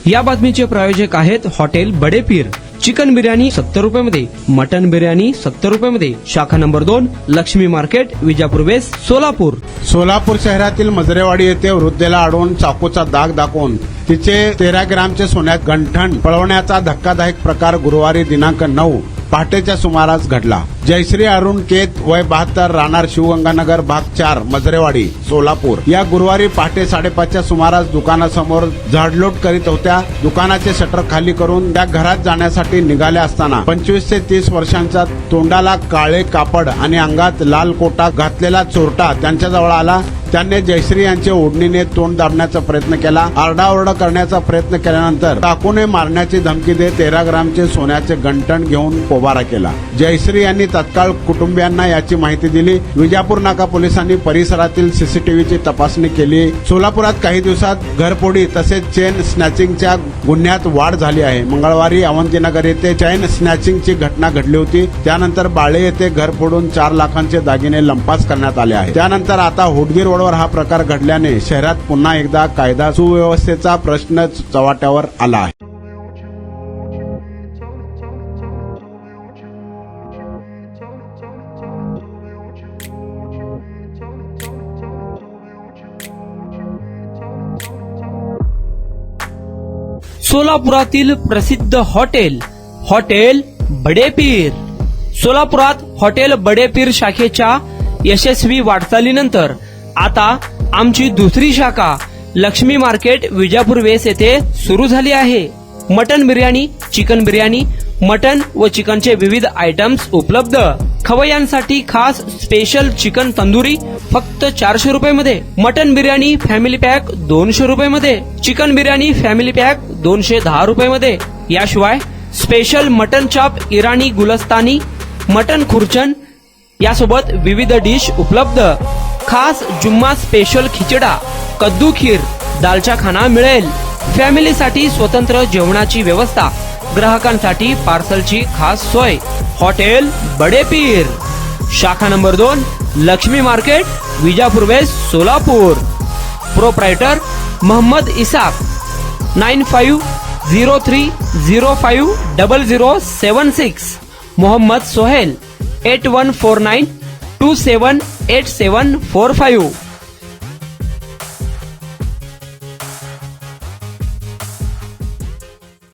या बातमीचे प्रायोजक आहेत हॉटेल बडे पीर। चिकन बिर्याणी 70 रुपयामध्ये, मटन बिर्याणी 70 रुपयामध्ये। शाखा number 2, Laxmi market, Vijapur west, Solapur. Solapur शहरातील मजरेवाडी येथे वृद्धेला अडवून चाकूचा दाग दाखवून तिचे 13 ग्रॅमचे सोन्यात गंठण पळवण्याचा धक्कादायक प्रकार गुरुवारी दिनांक 9 पहाटेच्या सुमारास घडला। जयश्री अरुण केत, वय 72, राहणार शिवगंगानगर, भाग 4, मजरेवाडी, सोलापूर या गुरुवारी पहाटे 5:30च्या सुमारास दुकानासमोर झाडलोट करीत होत्या। दुकानाचे शटर खाली करून त्या घरात जाण्यासाठी निघाल्या असताना 25 ते 30 वर्षांचा, तोंडाला काळे कापड आणि अंगात लाल कोटा घातलेला चोरटा त्यांच्याजवळ आला। त्याने जयश्री यांचे ओढणीने तोंड दाबण्याचा प्रयत्न केला। आरडाओरडा करण्याचा प्रयत्न केल्यानंतर चाकूने मारण्याची धमकी देत 13 ग्रॅमचे सोन्याचे गंठण घेऊन पोबारा केला। जयश्री यांनी तत्काळ कुटुंबियांना याची माहिती दिली। विजापूर नाका पोलिसांनी परिसरातील सीसीटीव्हीची तपासणी केली। सोलापुरात काही दिवसात घरफोडी तसेच चेन स्नॅचिंगच्या गुन्ह्यात वाढ झाली आहे। मंगळवारी अवंतीनगर येथे चेन स्नॅचिंगची घटना घडली होती। त्यानंतर बाळे येथे घर फोडून 4 लाखांचे दागिने लंपास करण्यात आले आहे। त्यानंतर आता हुडगी रोडवर हा प्रकार घडल्याने शहरात पुन्हा एकदा कायदा सुव्यवस्थेचा प्रश्न चव्हाट्यावर आला आहे। सोलापुरातील प्रसिद्ध हॉटेल बडे पीर। सोलापुरात हॉटेल बडे पीर शाखेच्या यशस्वी वाटचालीनंतर आता आमची दुसरी शाखा लक्ष्मी मार्केट, विजापूर वेस्ट येथे सुरू झाली आहे। Mutton biryani, chicken biryani, mutton व चिकनचे विविध आयटम्स उपलब्ध। खवय्यांसाठी खास स्पेशल चिकन तंदुरी फक्त 400 रुपयामध्ये, मटन बिर्याणी फॅमिली पॅक 200 रुपयामध्ये, चिकन बिर्याणी फॅमिली पॅक 210 रुपयामध्ये। याशिवाय स्पेशल मटन चाप, इराणी गुलस्तानी, मटन खुर्चन यासोबत विविध डिश उपलब्ध। खास जुम्मा स्पेशल खिचडा, कद्दू खीर, दालचा खाना मिळेल। फॅमिलीसाठी स्वतंत्र जेवणाची व्यवस्था, ग्राहकांसाठी पार्सलची खास सोय। हॉटेल बडे पीर, शाखा number 2, Laxmi market, Vijapur west, Solapur. Proprietor Mohammad Isaq, 9503050076। Mohammad Sohail, 8149278745।